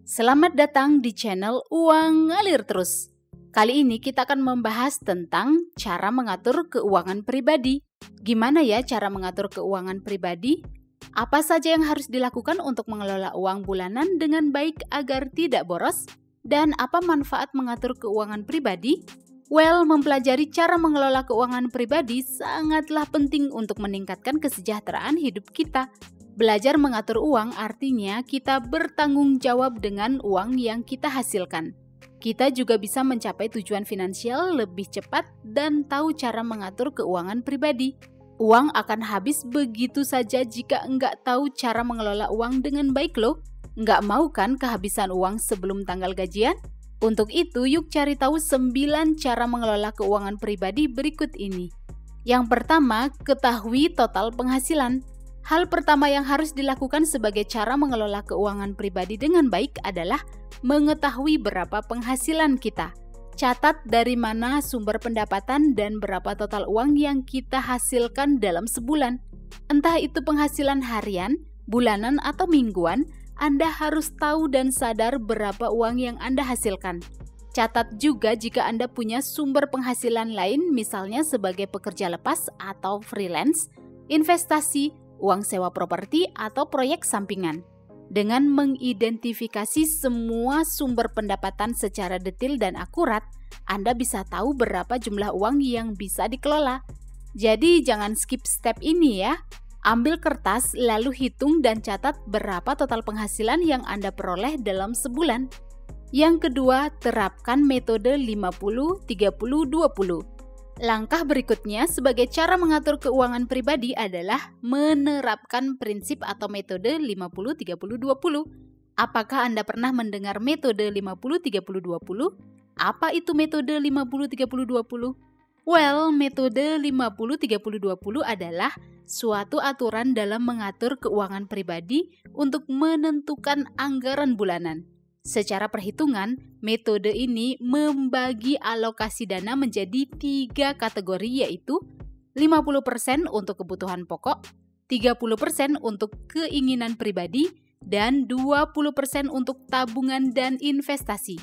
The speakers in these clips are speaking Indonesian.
Selamat datang di channel Uang Ngalir Terus. Kali ini kita akan membahas tentang cara mengatur keuangan pribadi. Gimana ya cara mengatur keuangan pribadi? Apa saja yang harus dilakukan untuk mengelola uang bulanan dengan baik agar tidak boros? Dan apa manfaat mengatur keuangan pribadi? Well, mempelajari cara mengelola keuangan pribadi sangatlah penting untuk meningkatkan kesejahteraan hidup kita. Belajar mengatur uang artinya kita bertanggung jawab dengan uang yang kita hasilkan. Kita juga bisa mencapai tujuan finansial lebih cepat dan tahu cara mengatur keuangan pribadi. Uang akan habis begitu saja jika enggak tahu cara mengelola uang dengan baik loh. Enggak mau kan kehabisan uang sebelum tanggal gajian? Untuk itu, yuk cari tahu 9 cara mengelola keuangan pribadi berikut ini. Yang pertama, ketahui total penghasilan. Hal pertama yang harus dilakukan sebagai cara mengelola keuangan pribadi dengan baik adalah mengetahui berapa penghasilan kita. Catat dari mana sumber pendapatan dan berapa total uang yang kita hasilkan dalam sebulan. Entah itu penghasilan harian, bulanan, atau mingguan, Anda harus tahu dan sadar berapa uang yang Anda hasilkan. Catat juga jika Anda punya sumber penghasilan lain, misalnya sebagai pekerja lepas atau freelance, investasi, uang sewa properti, atau proyek sampingan. Dengan mengidentifikasi semua sumber pendapatan secara detail dan akurat, Anda bisa tahu berapa jumlah uang yang bisa dikelola. Jadi jangan skip step ini ya. Ambil kertas lalu hitung dan catat berapa total penghasilan yang Anda peroleh dalam sebulan. Yang kedua, terapkan metode 50-30-20. Langkah berikutnya sebagai cara mengatur keuangan pribadi adalah menerapkan prinsip atau metode 50-30-20. Apakah Anda pernah mendengar metode 50-30-20? Apa itu metode 50-30-20? Well, metode 50-30-20 adalah suatu aturan dalam mengatur keuangan pribadi untuk menentukan anggaran bulanan. Secara perhitungan, metode ini membagi alokasi dana menjadi 3 kategori, yaitu 50% untuk kebutuhan pokok, 30% untuk keinginan pribadi, dan 20% untuk tabungan dan investasi.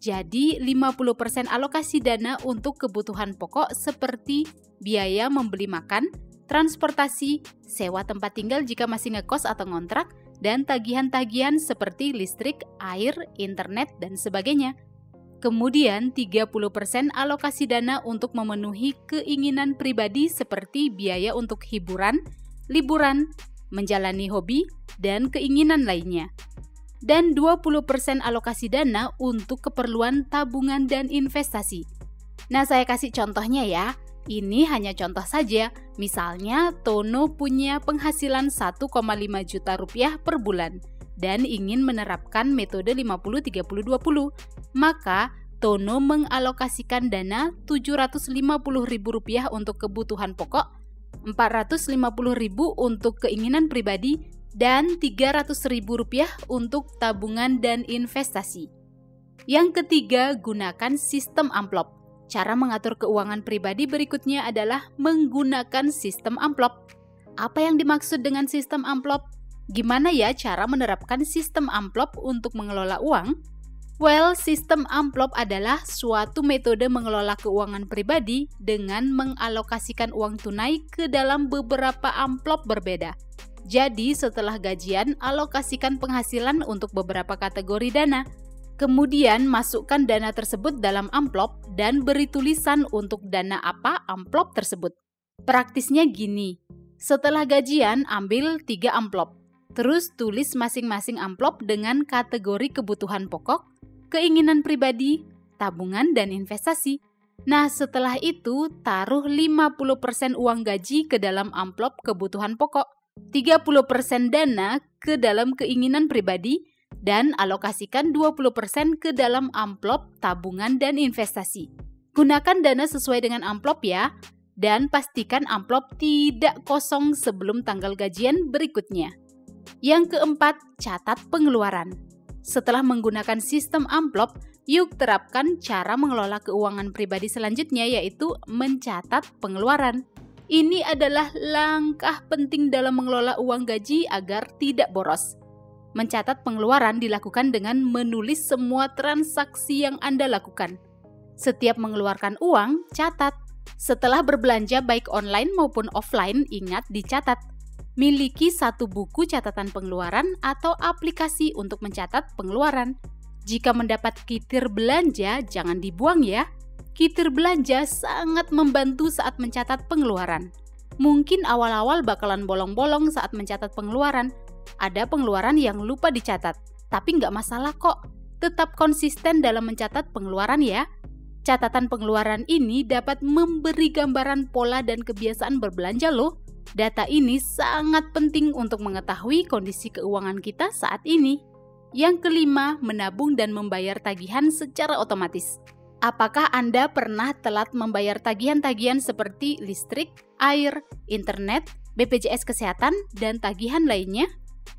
Jadi 50% alokasi dana untuk kebutuhan pokok seperti biaya membeli makan, transportasi, sewa tempat tinggal jika masih ngekos atau ngontrak, dan tagihan-tagihan seperti listrik, air, internet, dan sebagainya. Kemudian 30% alokasi dana untuk memenuhi keinginan pribadi seperti biaya untuk hiburan, liburan, menjalani hobi, dan keinginan lainnya. Dan 20% alokasi dana untuk keperluan tabungan dan investasi. Nah, saya kasih contohnya ya. Ini hanya contoh saja. Misalnya, Tono punya penghasilan 1,5 juta rupiah per bulan dan ingin menerapkan metode 50-30-20. Maka, Tono mengalokasikan dana Rp750.000 untuk kebutuhan pokok, Rp450.000 untuk keinginan pribadi, dan Rp300.000 untuk tabungan dan investasi. Yang ketiga, gunakan sistem amplop. Cara mengatur keuangan pribadi berikutnya adalah menggunakan sistem amplop. Apa yang dimaksud dengan sistem amplop? Gimana ya cara menerapkan sistem amplop untuk mengelola uang? Well, sistem amplop adalah suatu metode mengelola keuangan pribadi dengan mengalokasikan uang tunai ke dalam beberapa amplop berbeda. Jadi, setelah gajian, alokasikan penghasilan untuk beberapa kategori dana. Kemudian masukkan dana tersebut dalam amplop dan beri tulisan untuk dana apa amplop tersebut. Praktisnya gini, setelah gajian ambil 3 amplop, terus tulis masing-masing amplop dengan kategori kebutuhan pokok, keinginan pribadi, tabungan, dan investasi. Nah, setelah itu taruh 50% uang gaji ke dalam amplop kebutuhan pokok, 30% dana ke dalam keinginan pribadi, dan alokasikan 20% ke dalam amplop tabungan dan investasi. Gunakan dana sesuai dengan amplop ya, dan pastikan amplop tidak kosong sebelum tanggal gajian berikutnya. Yang keempat, catat pengeluaran. Setelah menggunakan sistem amplop, yuk terapkan cara mengelola keuangan pribadi selanjutnya, yaitu mencatat pengeluaran. Ini adalah langkah penting dalam mengelola uang gaji agar tidak boros. Mencatat pengeluaran dilakukan dengan menulis semua transaksi yang Anda lakukan. Setiap mengeluarkan uang, catat. Setelah berbelanja baik online maupun offline, ingat dicatat. Miliki satu buku catatan pengeluaran atau aplikasi untuk mencatat pengeluaran. Jika mendapat kitir belanja, jangan dibuang ya. Kitir belanja sangat membantu saat mencatat pengeluaran. Mungkin awal-awal bakalan bolong-bolong saat mencatat pengeluaran. Ada pengeluaran yang lupa dicatat, tapi nggak masalah kok. Tetap konsisten dalam mencatat pengeluaran ya. Catatan pengeluaran ini dapat memberi gambaran pola dan kebiasaan berbelanja loh. Data ini sangat penting untuk mengetahui kondisi keuangan kita saat ini. Yang kelima, menabung dan membayar tagihan secara otomatis. Apakah Anda pernah telat membayar tagihan-tagihan seperti listrik, air, internet, BPJS Kesehatan, dan tagihan lainnya?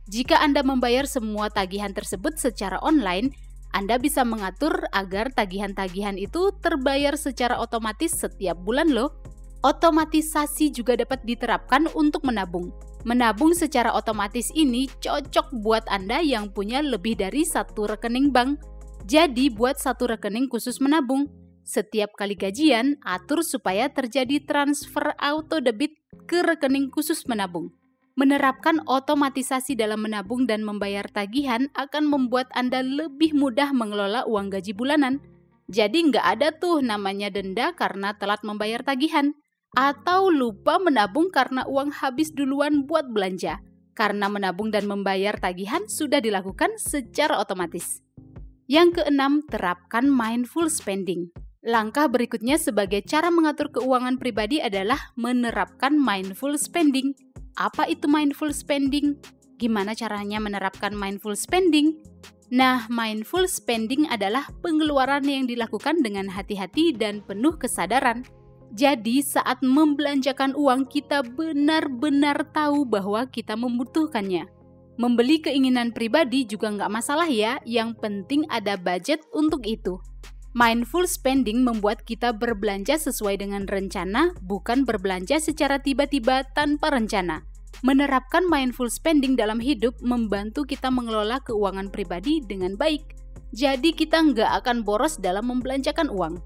Jika Anda membayar semua tagihan tersebut secara online, Anda bisa mengatur agar tagihan-tagihan itu terbayar secara otomatis setiap bulan loh. Otomatisasi juga dapat diterapkan untuk menabung. Menabung secara otomatis ini cocok buat Anda yang punya lebih dari satu rekening bank. Jadi buat satu rekening khusus menabung. Setiap kali gajian, atur supaya terjadi transfer auto debit ke rekening khusus menabung. Menerapkan otomatisasi dalam menabung dan membayar tagihan akan membuat Anda lebih mudah mengelola uang gaji bulanan. Jadi nggak ada tuh namanya denda karena telat membayar tagihan. Atau lupa menabung karena uang habis duluan buat belanja. Karena menabung dan membayar tagihan sudah dilakukan secara otomatis. Yang keenam, terapkan mindful spending. Langkah berikutnya sebagai cara mengatur keuangan pribadi adalah menerapkan mindful spending. Apa itu mindful spending? Gimana caranya menerapkan mindful spending? Nah, mindful spending adalah pengeluaran yang dilakukan dengan hati-hati dan penuh kesadaran. Jadi saat membelanjakan uang kita benar-benar tahu bahwa kita membutuhkannya. Membeli keinginan pribadi juga nggak masalah ya, yang penting ada budget untuk itu. Mindful spending membuat kita berbelanja sesuai dengan rencana, bukan berbelanja secara tiba-tiba tanpa rencana. Menerapkan mindful spending dalam hidup membantu kita mengelola keuangan pribadi dengan baik. Jadi kita nggak akan boros dalam membelanjakan uang.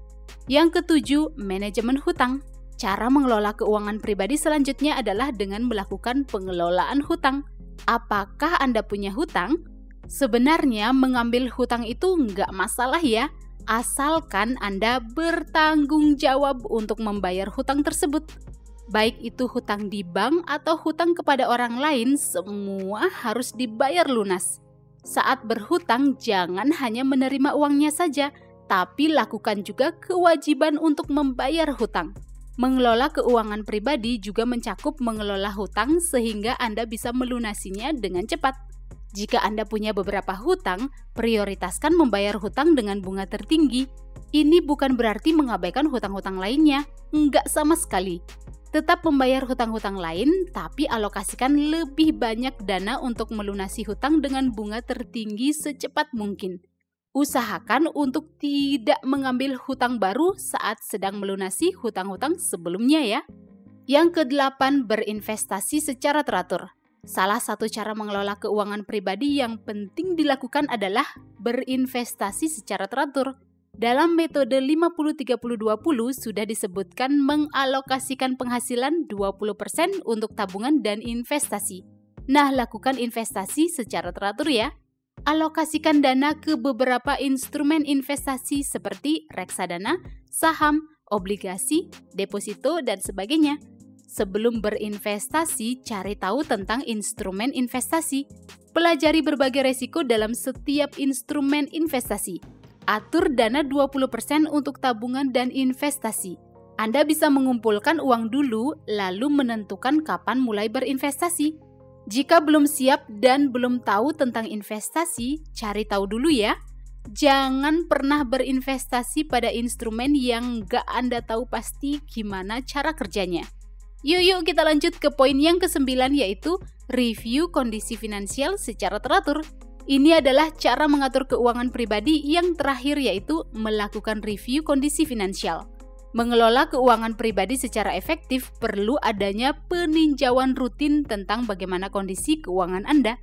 Yang ketujuh, manajemen hutang. Cara mengelola keuangan pribadi selanjutnya adalah dengan melakukan pengelolaan hutang. Apakah Anda punya hutang? Sebenarnya mengambil hutang itu nggak masalah ya, asalkan Anda bertanggung jawab untuk membayar hutang tersebut. Baik itu hutang di bank atau hutang kepada orang lain, semua harus dibayar lunas. Saat berhutang, jangan hanya menerima uangnya saja, tapi lakukan juga kewajiban untuk membayar hutang. Mengelola keuangan pribadi juga mencakup mengelola hutang sehingga Anda bisa melunasinya dengan cepat. Jika Anda punya beberapa hutang, prioritaskan membayar hutang dengan bunga tertinggi. Ini bukan berarti mengabaikan hutang-hutang lainnya, enggak sama sekali. Tetap membayar hutang-hutang lain, tapi alokasikan lebih banyak dana untuk melunasi hutang dengan bunga tertinggi secepat mungkin. Usahakan untuk tidak mengambil hutang baru saat sedang melunasi hutang-hutang sebelumnya ya. Yang kedelapan, berinvestasi secara teratur. Salah satu cara mengelola keuangan pribadi yang penting dilakukan adalah berinvestasi secara teratur. Dalam metode 50-30-20 sudah disebutkan mengalokasikan penghasilan 20% untuk tabungan dan investasi. Nah, lakukan investasi secara teratur ya. Alokasikan dana ke beberapa instrumen investasi seperti reksadana, saham, obligasi, deposito, dan sebagainya. Sebelum berinvestasi, cari tahu tentang instrumen investasi. Pelajari berbagai resiko dalam setiap instrumen investasi. Atur dana 20% untuk tabungan dan investasi. Anda bisa mengumpulkan uang dulu, lalu menentukan kapan mulai berinvestasi. Jika belum siap dan belum tahu tentang investasi, cari tahu dulu ya. Jangan pernah berinvestasi pada instrumen yang nggak Anda tahu pasti gimana cara kerjanya. Yuk kita lanjut ke poin yang ke-9, yaitu review kondisi finansial secara teratur. Ini adalah cara mengatur keuangan pribadi yang terakhir, yaitu melakukan review kondisi finansial. Mengelola keuangan pribadi secara efektif perlu adanya peninjauan rutin tentang bagaimana kondisi keuangan Anda.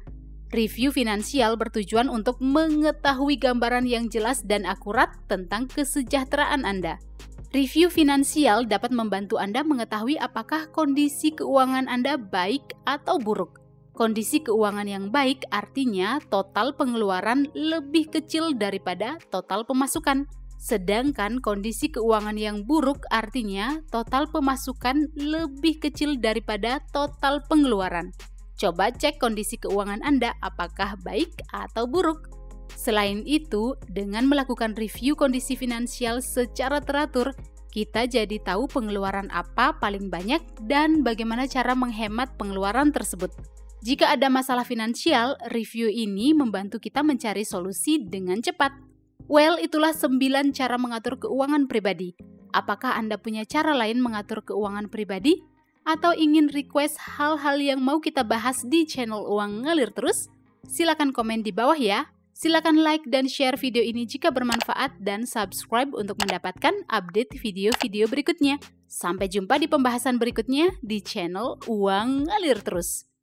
Review finansial bertujuan untuk mengetahui gambaran yang jelas dan akurat tentang kesejahteraan Anda. Review finansial dapat membantu Anda mengetahui apakah kondisi keuangan Anda baik atau buruk. Kondisi keuangan yang baik artinya total pengeluaran lebih kecil daripada total pemasukan. Sedangkan kondisi keuangan yang buruk artinya total pemasukan lebih kecil daripada total pengeluaran. Coba cek kondisi keuangan Anda apakah baik atau buruk. Selain itu, dengan melakukan review kondisi finansial secara teratur, kita jadi tahu pengeluaran apa paling banyak dan bagaimana cara menghemat pengeluaran tersebut. Jika ada masalah finansial, review ini membantu kita mencari solusi dengan cepat. Well, itulah 9 cara mengatur keuangan pribadi. Apakah Anda punya cara lain mengatur keuangan pribadi? Atau ingin request hal-hal yang mau kita bahas di channel Uang Ngalir Terus? Silakan komen di bawah ya. Silakan like dan share video ini jika bermanfaat dan subscribe untuk mendapatkan update video-video berikutnya. Sampai jumpa di pembahasan berikutnya di channel Uang Ngalir Terus.